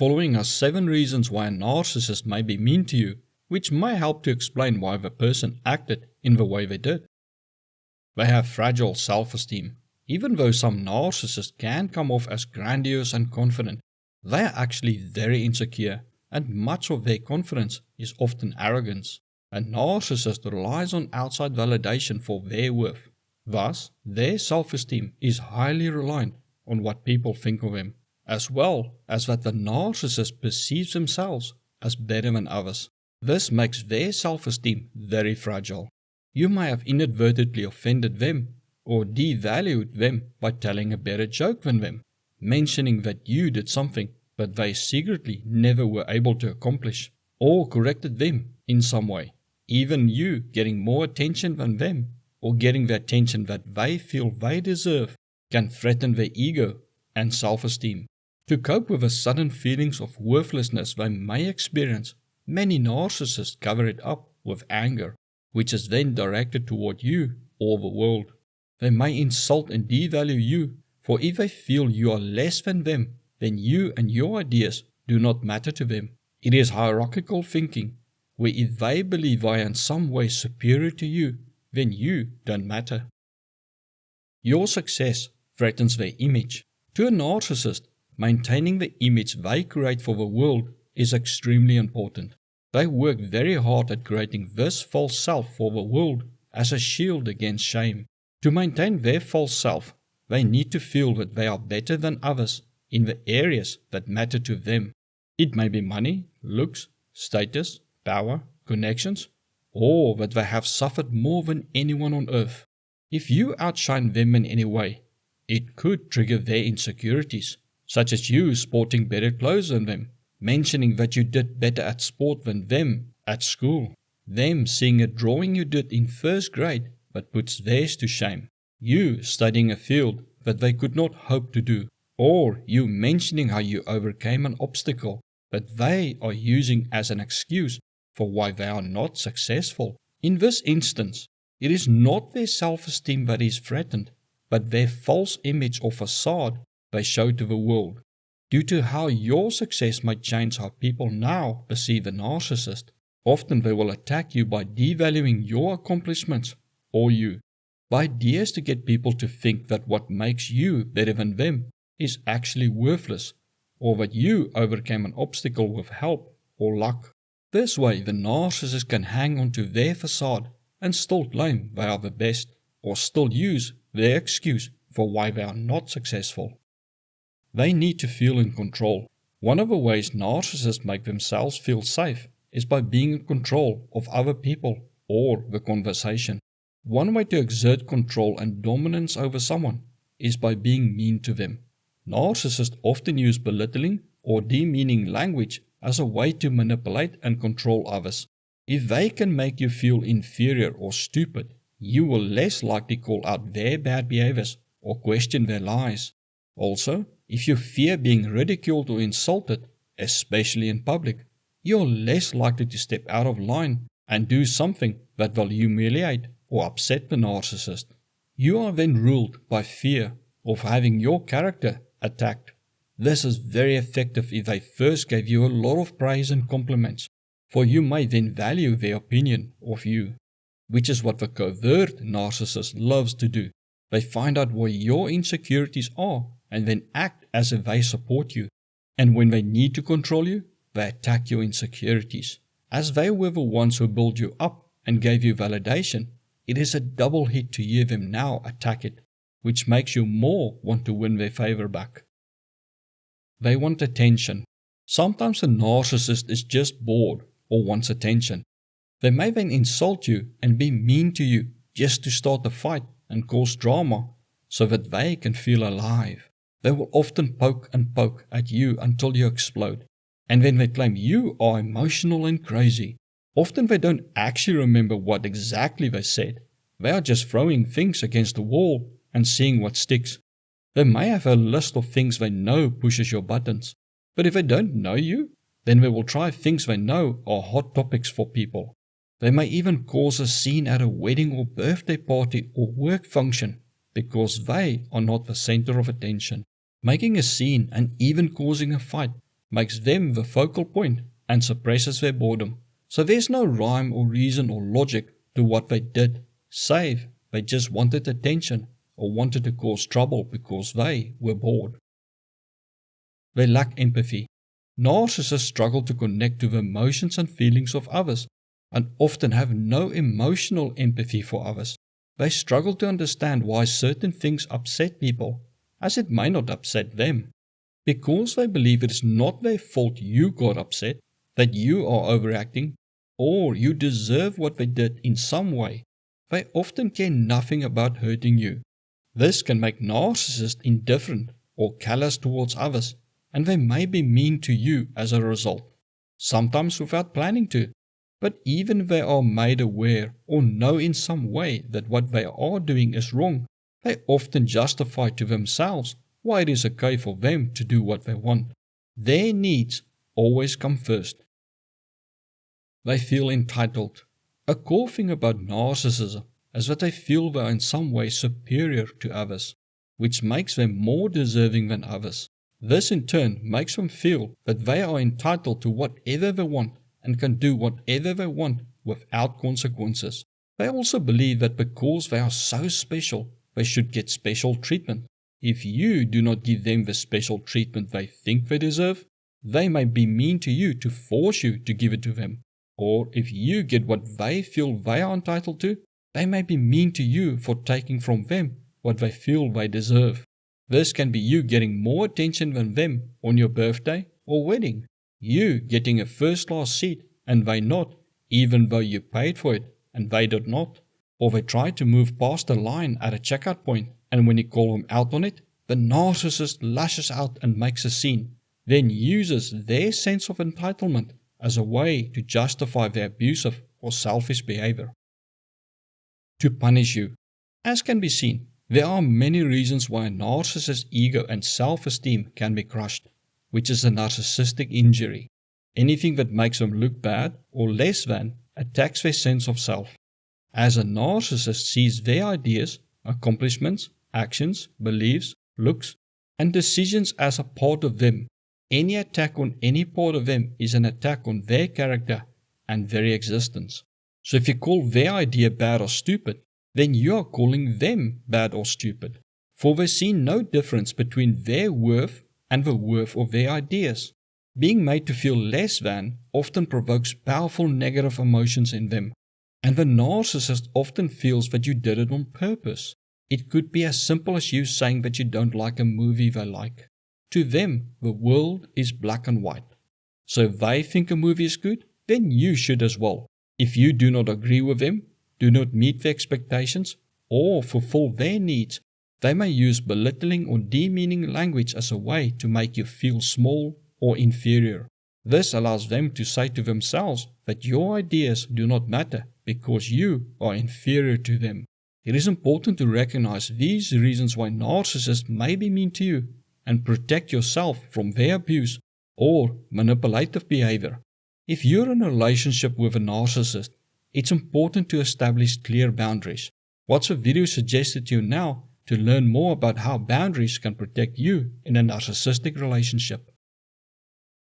Following are 7 reasons why a narcissist may be mean to you, which may help to explain why the person acted in the way they did. They have fragile self-esteem. Even though some narcissists can come off as grandiose and confident, they are actually very insecure, and much of their confidence is often arrogance. A narcissist relies on outside validation for their worth. Thus, their self-esteem is highly reliant on what people think of them, as well as that the narcissist perceives themselves as better than others. This makes their self-esteem very fragile. You may have inadvertently offended them or devalued them by telling a better joke than them, mentioning that you did something that they secretly never were able to accomplish, or corrected them in some way. Even you getting more attention than them, or getting the attention that they feel they deserve, can threaten their ego and self-esteem. To cope with the sudden feelings of worthlessness they may experience, many narcissists cover it up with anger, which is then directed toward you or the world. They may insult and devalue you, for if they feel you are less than them, then you and your ideas do not matter to them. It is hierarchical thinking, where if they believe they are in some way superior to you, then you don't matter. Your success threatens their image. To a narcissist, maintaining the image they create for the world is extremely important. They work very hard at creating this false self for the world as a shield against shame. To maintain their false self, they need to feel that they are better than others in the areas that matter to them. It may be money, looks, status, power, connections, or that they have suffered more than anyone on earth. If you outshine them in any way, it could trigger their insecurities, such as you sporting better clothes than them, mentioning that you did better at sport than them at school, them seeing a drawing you did in first grade but puts theirs to shame, you studying a field that they could not hope to do, or you mentioning how you overcame an obstacle that they are using as an excuse for why they are not successful. In this instance, it is not their self-esteem that is threatened, but their false image or facade they show to the world. Due to how your success might change how people now perceive a narcissist, often they will attack you by devaluing your accomplishments or you. The idea is to get people to think that what makes you better than them is actually worthless, or that you overcame an obstacle with help or luck. This way, the narcissist can hang on to their facade and still claim they are the best, or still use their excuse for why they are not successful. They need to feel in control. One of the ways narcissists make themselves feel safe is by being in control of other people or the conversation. One way to exert control and dominance over someone is by being mean to them. Narcissists often use belittling or demeaning language as a way to manipulate and control others. If they can make you feel inferior or stupid, you will less likely call out their bad behaviors or question their lies. Also, if you fear being ridiculed or insulted, especially in public, you're less likely to step out of line and do something that will humiliate or upset the narcissist. You are then ruled by fear of having your character attacked. This is very effective if they first gave you a lot of praise and compliments, for you may then value their opinion of you, which is what the covert narcissist loves to do. They find out where your insecurities are and then act as if they support you. And when they need to control you, they attack your insecurities. As they were the ones who built you up and gave you validation, it is a double hit to hear them now attack it, which makes you more want to win their favor back. They want attention. Sometimes a narcissist is just bored or wants attention. They may then insult you and be mean to you just to start a fight and cause drama so that they can feel alive. They will often poke and poke at you until you explode. And then they claim you are emotional and crazy. Often they don't actually remember what exactly they said. They are just throwing things against the wall and seeing what sticks. They may have a list of things they know pushes your buttons. But if they don't know you, then they will try things they know are hot topics for people. They may even cause a scene at a wedding or birthday party or work function because they are not the center of attention. Making a scene and even causing a fight makes them the focal point and suppresses their boredom. So there's no rhyme or reason or logic to what they did, save they just wanted attention or wanted to cause trouble because they were bored. They lack empathy. Narcissists struggle to connect to the emotions and feelings of others and often have no emotional empathy for others. They struggle to understand why certain things upset people, as it may not upset them. Because they believe it is not their fault you got upset, that you are overreacting, or you deserve what they did in some way, they often care nothing about hurting you. This can make narcissists indifferent or callous towards others, and they may be mean to you as a result, sometimes without planning to. But even if they are made aware or know in some way that what they are doing is wrong, they often justify to themselves why it is okay for them to do what they want. Their needs always come first. They feel entitled. A core thing about narcissism is that they feel they are in some way superior to others, which makes them more deserving than others. This in turn makes them feel that they are entitled to whatever they want and can do whatever they want without consequences. They also believe that because they are so special, they should get special treatment. If you do not give them the special treatment they think they deserve, they may be mean to you to force you to give it to them. Or if you get what they feel they are entitled to, they may be mean to you for taking from them what they feel they deserve. This can be you getting more attention than them on your birthday or wedding. You getting a first-class seat and they not, even though you paid for it and they did not. Or they try to move past the line at a checkout point, and when you call them out on it, the narcissist lashes out and makes a scene, then uses their sense of entitlement as a way to justify their abusive or selfish behavior. To punish you. As can be seen, there are many reasons why a narcissist's ego and self-esteem can be crushed, which is a narcissistic injury. Anything that makes them look bad or less than attacks their sense of self. As a narcissist sees their ideas, accomplishments, actions, beliefs, looks, and decisions as a part of them, any attack on any part of them is an attack on their character and very existence. So if you call their idea bad or stupid, then you are calling them bad or stupid. For they see no difference between their worth and the worth of their ideas. Being made to feel less than often provokes powerful negative emotions in them. And the narcissist often feels that you did it on purpose. It could be as simple as you saying that you don't like a movie they like. To them, the world is black and white. So if they think a movie is good, then you should as well. If you do not agree with them, do not meet their expectations, or fulfill their needs, they may use belittling or demeaning language as a way to make you feel small or inferior. This allows them to say to themselves that your ideas do not matter because you are inferior to them. It is important to recognize these reasons why narcissists may be mean to you and protect yourself from their abuse or manipulative behavior. If you're in a relationship with a narcissist, it's important to establish clear boundaries. Watch the video suggested to you now to learn more about how boundaries can protect you in a narcissistic relationship.